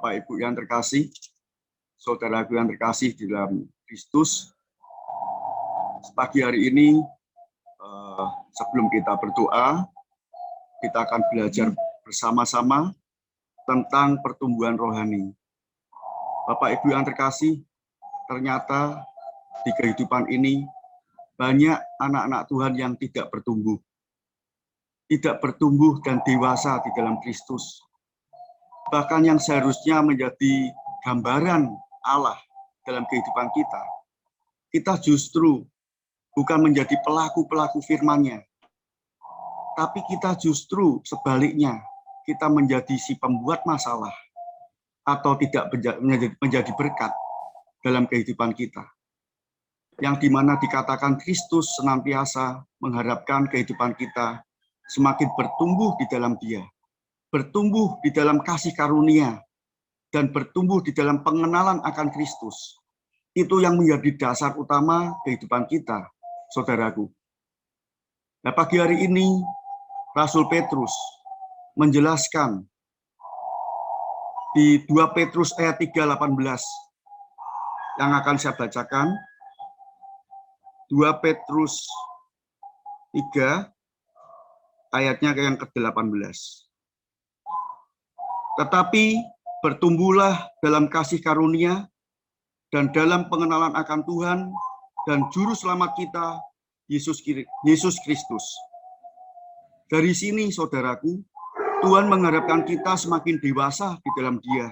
Bapak Ibu yang terkasih, saudaraku yang terkasih di dalam Kristus, pagi hari ini sebelum kita berdoa, kita akan belajar bersama-sama tentang pertumbuhan rohani. Bapak Ibu yang terkasih, ternyata di kehidupan ini banyak anak-anak Tuhan yang tidak bertumbuh dan dewasa di dalam Kristus. Bahkan yang seharusnya menjadi gambaran Allah dalam kehidupan kita justru bukan menjadi pelaku-pelaku firman-Nya, tapi kita justru sebaliknya, kita menjadi si pembuat masalah atau tidak menjadi berkat dalam kehidupan kita. Yang dimana dikatakan Kristus senantiasa mengharapkan kehidupan kita semakin bertumbuh di dalam Dia, bertumbuh di dalam kasih karunia, dan bertumbuh di dalam pengenalan akan Kristus. Itu yang menjadi dasar utama kehidupan kita, saudaraku. Nah, pagi hari ini, Rasul Petrus menjelaskan di 2 Petrus ayat 3:18 yang akan saya bacakan. 2 Petrus 3 ayatnya yang ke-18. Tetapi bertumbuhlah dalam kasih karunia dan dalam pengenalan akan Tuhan dan Juru Selamat kita, Yesus Kristus. Dari sini, saudaraku, Tuhan mengharapkan kita semakin dewasa di dalam Dia,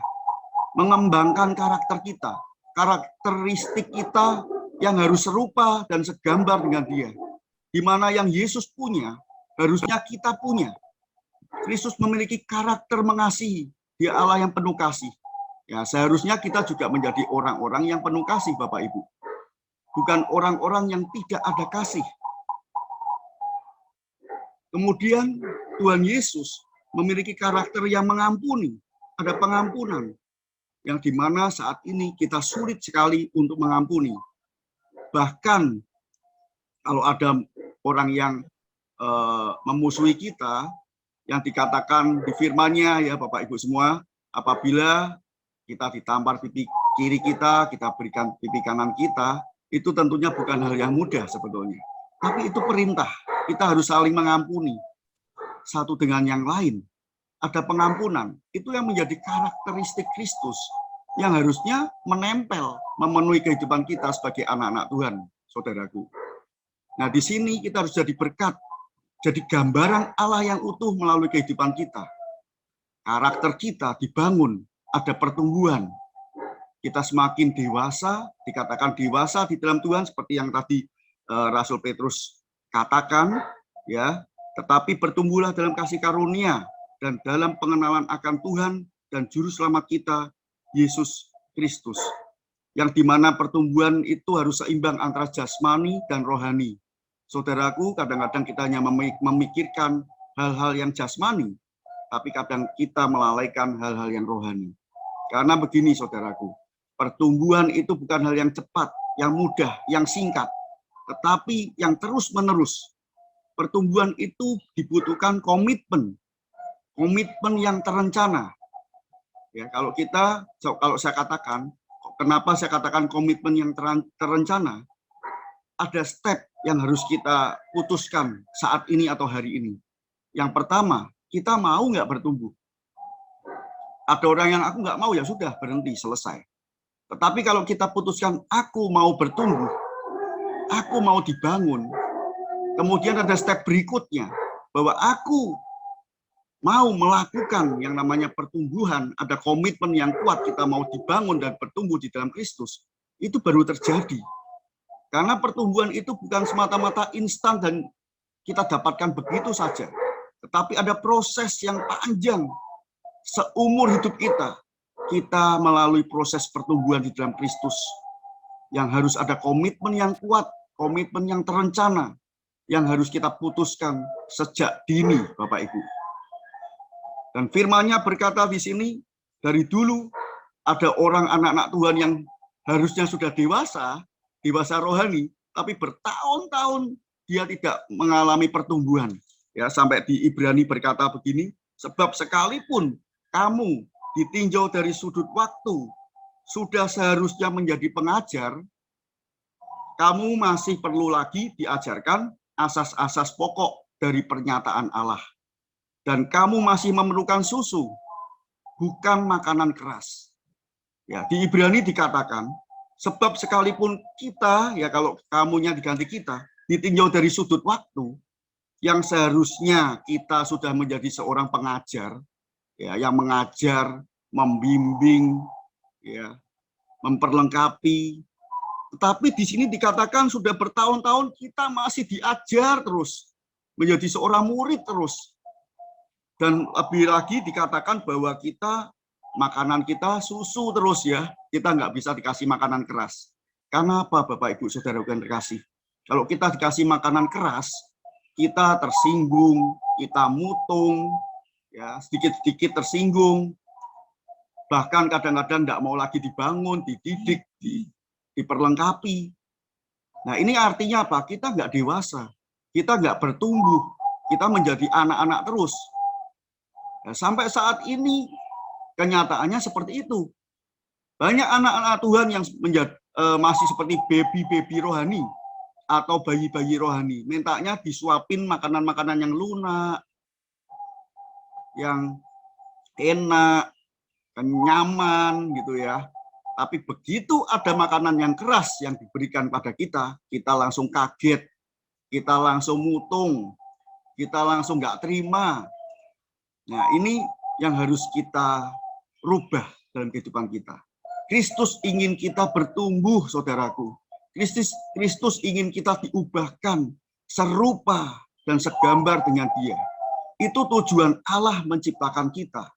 mengembangkan karakter kita, karakteristik kita yang harus serupa dan segambar dengan Dia. Di mana yang Yesus punya, harusnya kita punya. Kristus memiliki karakter mengasihi. Dia Allah yang penuh kasih. Ya, seharusnya kita juga menjadi orang-orang yang penuh kasih, Bapak Ibu. Bukan orang-orang yang tidak ada kasih. Kemudian Tuhan Yesus memiliki karakter yang mengampuni. Ada pengampunan. Yang dimana saat ini kita sulit sekali untuk mengampuni. Bahkan kalau ada orang yang memusuhi kita, yang dikatakan di firman-Nya, ya Bapak Ibu semua, apabila kita ditampar pipi kiri kita berikan pipi kanan kita, itu tentunya bukan hal yang mudah sebetulnya. Tapi itu perintah, kita harus saling mengampuni satu dengan yang lain. Ada pengampunan, itu yang menjadi karakteristik Kristus, yang harusnya menempel, memenuhi kehidupan kita sebagai anak-anak Tuhan, saudaraku. Nah, di sini kita harus jadi berkat, jadi gambaran Allah yang utuh melalui kehidupan kita. Karakter kita dibangun, ada pertumbuhan. Kita semakin dewasa, dikatakan dewasa di dalam Tuhan seperti yang tadi Rasul Petrus katakan, ya. Tetapi bertumbuhlah dalam kasih karunia dan dalam pengenalan akan Tuhan dan Juru Selamat kita, Yesus Kristus. Yang dimana pertumbuhan itu harus seimbang antara jasmani dan rohani. Saudaraku, kadang-kadang kita hanya memikirkan hal-hal yang jasmani, tapi kadang kita melalaikan hal-hal yang rohani. Karena begini, saudaraku, pertumbuhan itu bukan hal yang cepat, yang mudah, yang singkat, tetapi yang terus-menerus. Pertumbuhan itu dibutuhkan komitmen yang terencana. Ya, kalau saya katakan, kenapa saya katakan komitmen yang terencana? Ada step yang harus kita putuskan saat ini atau hari ini. Yang pertama, kita mau nggak bertumbuh? Ada orang yang aku nggak mau, ya sudah, berhenti, selesai. Tetapi kalau kita putuskan, aku mau bertumbuh, aku mau dibangun, kemudian ada step berikutnya, bahwa aku mau melakukan yang namanya pertumbuhan, ada komitmen yang kuat, kita mau dibangun dan bertumbuh di dalam Kristus, itu baru terjadi. Karena pertumbuhan itu bukan semata-mata instan dan kita dapatkan begitu saja. Tetapi ada proses yang panjang. Seumur hidup kita melalui proses pertumbuhan di dalam Kristus. Yang harus ada komitmen yang kuat, komitmen yang terencana, yang harus kita putuskan sejak dini, Bapak Ibu. Dan firman-Nya berkata di sini, dari dulu ada orang anak-anak Tuhan yang harusnya sudah dewasa rohani, tapi bertahun-tahun dia tidak mengalami pertumbuhan. Ya, sampai di Ibrani berkata begini, sebab sekalipun kamu ditinjau dari sudut waktu, sudah seharusnya menjadi pengajar, kamu masih perlu lagi diajarkan asas-asas pokok dari pernyataan Allah. Dan kamu masih memerlukan susu, bukan makanan keras. Ya, di Ibrani dikatakan, sebab sekalipun kita, ya kalau kamunya diganti kita, ditinjau dari sudut waktu, yang seharusnya kita sudah menjadi seorang pengajar, ya, yang mengajar, membimbing, ya, memperlengkapi. Tetapi di sini dikatakan sudah bertahun-tahun kita masih diajar terus, menjadi seorang murid terus. Dan lebih lagi dikatakan bahwa makanan kita susu terus ya, kita nggak bisa dikasih makanan keras. Karena apa Bapak Ibu Saudara yang terkasih? Kalau kita dikasih makanan keras, kita tersinggung, kita mutung, ya sedikit-sedikit tersinggung, bahkan kadang-kadang nggak mau lagi dibangun, dididik, diperlengkapi. Nah ini artinya apa? Kita nggak dewasa, kita nggak bertumbuh, kita menjadi anak-anak terus. Nah, sampai saat ini kenyataannya seperti itu. Banyak anak-anak Tuhan yang masih seperti baby-baby rohani atau bayi-bayi rohani. Mintanya disuapin makanan-makanan yang lunak, yang enak, nyaman gitu ya. Tapi begitu ada makanan yang keras yang diberikan pada kita, kita langsung kaget, kita langsung mutung, kita langsung nggak terima. Nah ini yang harus kita rubah dalam kehidupan kita. Kristus ingin kita bertumbuh, saudaraku. Kristus ingin kita diubahkan serupa dan segambar dengan Dia. Itu tujuan Allah menciptakan kita,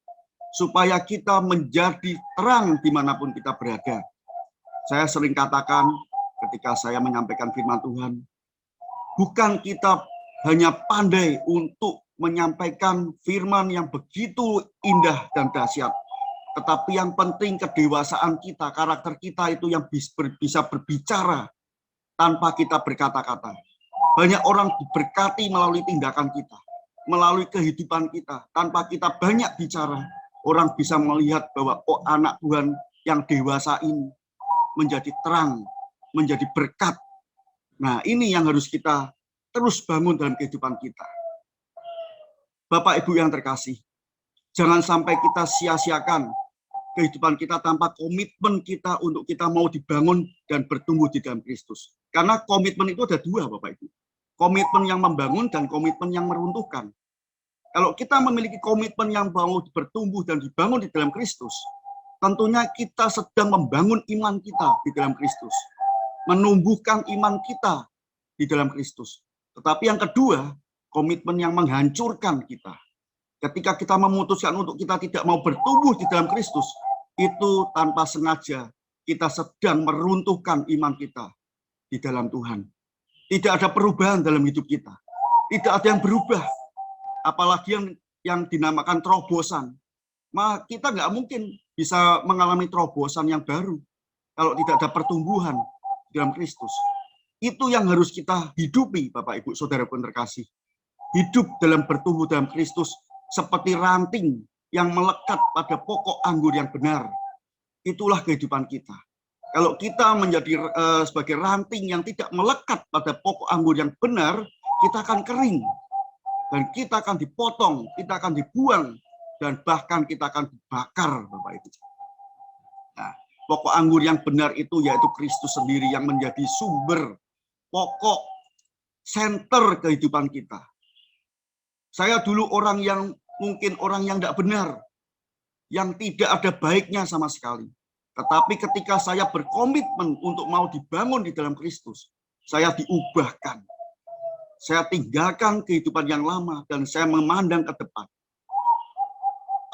supaya kita menjadi terang dimanapun kita berada. Saya sering katakan ketika saya menyampaikan firman Tuhan, bukan kita hanya pandai untuk menyampaikan firman yang begitu indah dan dahsyat, tetapi yang penting kedewasaan kita, karakter kita itu yang bisa berbicara tanpa kita berkata-kata. Banyak orang diberkati melalui tindakan kita, melalui kehidupan kita, tanpa kita banyak bicara. Orang bisa melihat bahwa anak Tuhan yang dewasa ini menjadi terang, menjadi berkat. Nah ini yang harus kita terus bangun dalam kehidupan kita. Bapak Ibu yang terkasih, jangan sampai kita sia-siakan kehidupan kita tanpa komitmen kita untuk kita mau dibangun dan bertumbuh di dalam Kristus. Karena komitmen itu ada dua Bapak Ibu. Komitmen yang membangun dan komitmen yang meruntuhkan. Kalau kita memiliki komitmen yang mau bertumbuh dan dibangun di dalam Kristus, tentunya kita sedang membangun iman kita di dalam Kristus. Menumbuhkan iman kita di dalam Kristus. Tetapi yang kedua, komitmen yang menghancurkan kita. Ketika kita memutuskan untuk kita tidak mau bertumbuh di dalam Kristus, itu tanpa sengaja kita sedang meruntuhkan iman kita di dalam Tuhan. Tidak ada perubahan dalam hidup kita. Tidak ada yang berubah. Apalagi yang dinamakan terobosan. Maka kita nggak mungkin bisa mengalami terobosan yang baru kalau tidak ada pertumbuhan di dalam Kristus. Itu yang harus kita hidupi, Bapak Ibu Saudara pun terkasih. Hidup dalam bertumbuh dalam Kristus seperti ranting yang melekat pada pokok anggur yang benar. Itulah kehidupan kita. Kalau kita menjadi sebagai ranting yang tidak melekat pada pokok anggur yang benar, kita akan kering. Dan kita akan dipotong, kita akan dibuang, dan bahkan kita akan dibakar, Bapak Ibu. Nah, pokok anggur yang benar itu yaitu Kristus sendiri yang menjadi sumber, pokok, senter kehidupan kita. Saya dulu orang yang mungkin orang yang tidak benar, yang tidak ada baiknya sama sekali. Tetapi ketika saya berkomitmen untuk mau dibangun di dalam Kristus, saya diubahkan. Saya tinggalkan kehidupan yang lama dan saya memandang ke depan.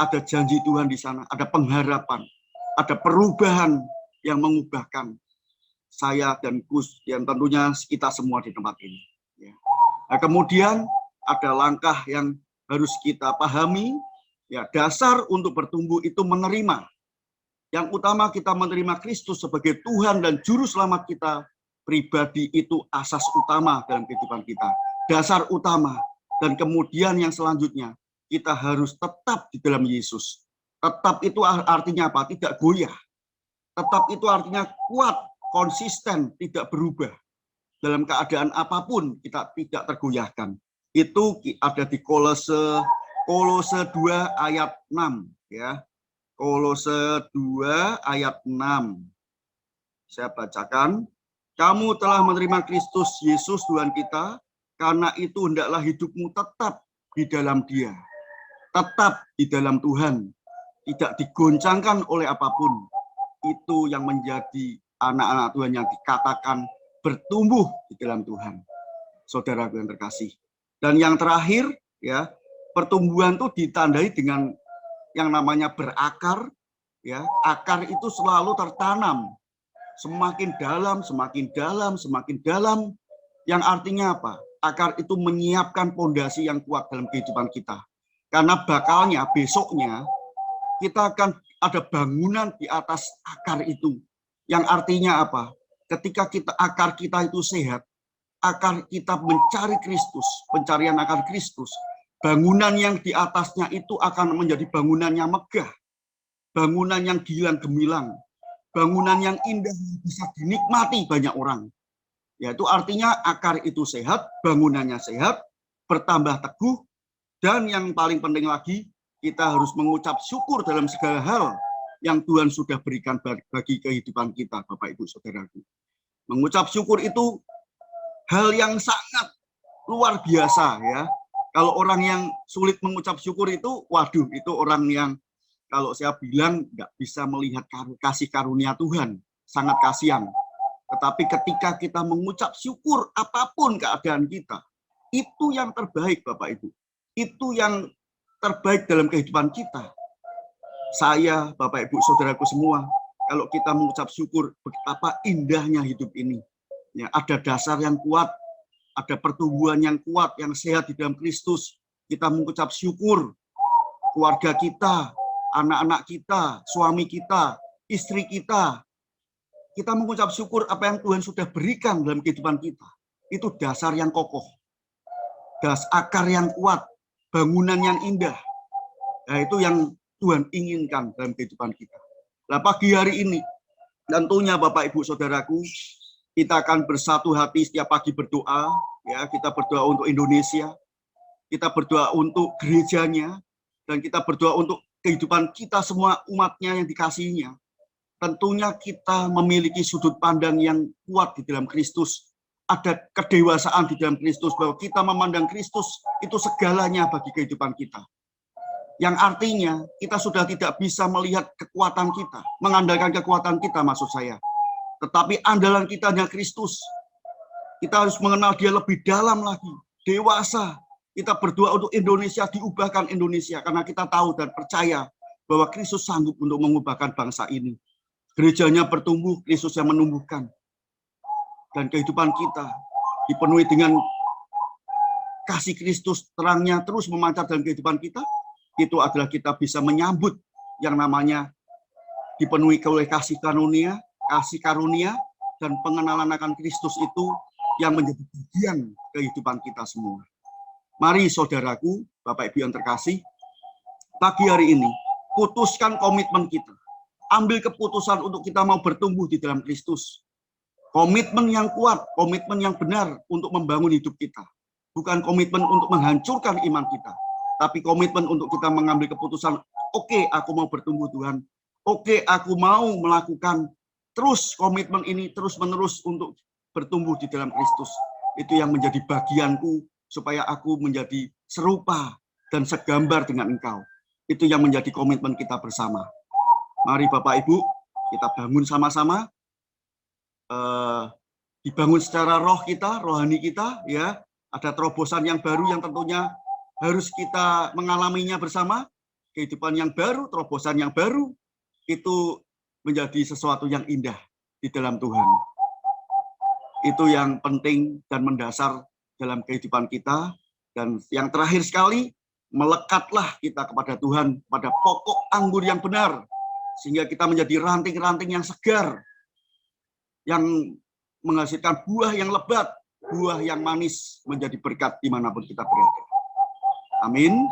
Ada janji Tuhan di sana, ada pengharapan, ada perubahan yang mengubahkan saya dan Gus, yang tentunya kita semua di tempat ini. Nah, kemudian ada langkah yang harus kita pahami, ya dasar untuk bertumbuh itu menerima. Yang utama kita menerima Kristus sebagai Tuhan dan Juru Selamat kita pribadi itu asas utama dalam kehidupan kita. Dasar utama. Dan kemudian yang selanjutnya, kita harus tetap di dalam Yesus. Tetap itu artinya apa? Tidak goyah. Tetap itu artinya kuat, konsisten, tidak berubah. Dalam keadaan apapun kita tidak tergoyahkan. Itu ada di Kolose 2 ayat 6 ya. Kolose 2 ayat 6. Saya bacakan. Kamu telah menerima Kristus Yesus Tuhan kita, karena itu hendaklah hidupmu tetap di dalam Dia. Tetap di dalam Tuhan. Tidak digoncangkan oleh apapun. Itu yang menjadi anak-anak Tuhan yang dikatakan bertumbuh di dalam Tuhan. Saudaraku yang terkasih. Dan yang terakhir, ya, pertumbuhan itu ditandai dengan yang namanya berakar, ya. Akar itu selalu tertanam semakin dalam, semakin dalam, semakin dalam. Yang artinya apa? Akar itu menyiapkan fondasi yang kuat dalam kehidupan kita. Karena bakalnya, besoknya, kita akan ada bangunan di atas akar itu. Yang artinya apa? Ketika akar kita itu sehat, akar kita mencari Kristus, pencarian akar Kristus, bangunan yang di atasnya itu akan menjadi bangunan yang megah, bangunan yang gilang gemilang, bangunan yang indah bisa dinikmati banyak orang. Yaitu artinya akar itu sehat, bangunannya sehat, bertambah teguh, dan yang paling penting lagi, kita harus mengucap syukur dalam segala hal yang Tuhan sudah berikan bagi kehidupan kita, Bapak Ibu Saudaraku. Mengucap syukur itu hal yang sangat luar biasa ya. Kalau orang yang sulit mengucap syukur itu, waduh, itu orang yang kalau saya bilang nggak bisa melihat kasih karunia Tuhan, sangat kasihan. Tetapi ketika kita mengucap syukur apapun keadaan kita, itu yang terbaik Bapak Ibu. Itu yang terbaik dalam kehidupan kita. Saya, Bapak Ibu, Saudaraku semua, kalau kita mengucap syukur, betapa indahnya hidup ini. Ya, ada dasar yang kuat, ada pertumbuhan yang kuat, yang sehat di dalam Kristus. Kita mengucap syukur, keluarga kita, anak-anak kita, suami kita, istri kita. Kita mengucap syukur apa yang Tuhan sudah berikan dalam kehidupan kita. Itu dasar yang kokoh, akar yang kuat, bangunan yang indah. Nah, itu yang Tuhan inginkan dalam kehidupan kita. Nah, pagi hari ini, tentunya Bapak Ibu Saudaraku, kita akan bersatu hati setiap pagi berdoa. Ya, kita berdoa untuk Indonesia, kita berdoa untuk gerejanya, dan kita berdoa untuk kehidupan kita semua umatnya yang dikasihinya. Tentunya kita memiliki sudut pandang yang kuat di dalam Kristus. Ada kedewasaan di dalam Kristus, bahwa kita memandang Kristus itu segalanya bagi kehidupan kita. Yang artinya kita sudah tidak bisa melihat kekuatan kita, mengandalkan kekuatan kita maksud saya. Tetapi andalan kita hanya Kristus. Kita harus mengenal Dia lebih dalam lagi, dewasa. Kita berdoa untuk Indonesia, diubahkan Indonesia, karena kita tahu dan percaya bahwa Kristus sanggup untuk mengubahkan bangsa ini. Gerejanya bertumbuh, Kristus yang menumbuhkan. Dan kehidupan kita dipenuhi dengan kasih Kristus, terangnya terus memancar dalam kehidupan kita. Itu adalah kita bisa menyambut yang namanya dipenuhi oleh kasih karunia, dan pengenalan akan Kristus itu yang menjadi bagian kehidupan kita semua. Mari saudaraku, Bapak Ibu yang terkasih, pagi hari ini putuskan komitmen kita. Ambil keputusan untuk kita mau bertumbuh di dalam Kristus. Komitmen yang kuat, komitmen yang benar untuk membangun hidup kita. Bukan komitmen untuk menghancurkan iman kita, tapi komitmen untuk kita mengambil keputusan, oke, aku mau bertumbuh Tuhan. Oke, aku mau melakukan terus komitmen ini terus-menerus untuk bertumbuh di dalam Kristus. Itu yang menjadi bagianku supaya aku menjadi serupa dan segambar dengan Engkau. Itu yang menjadi komitmen kita bersama. Mari Bapak Ibu, kita bangun sama-sama. Dibangun secara roh kita, rohani kita, ya. Ada terobosan yang baru yang tentunya harus kita mengalaminya bersama. Kehidupan yang baru, terobosan yang baru, itu menjadi sesuatu yang indah di dalam Tuhan. Itu yang penting dan mendasar dalam kehidupan kita. Dan yang terakhir sekali, melekatlah kita kepada Tuhan, pada pokok anggur yang benar, sehingga kita menjadi ranting-ranting yang segar, yang menghasilkan buah yang lebat, buah yang manis, menjadi berkat dimanapun kita berada. Amin.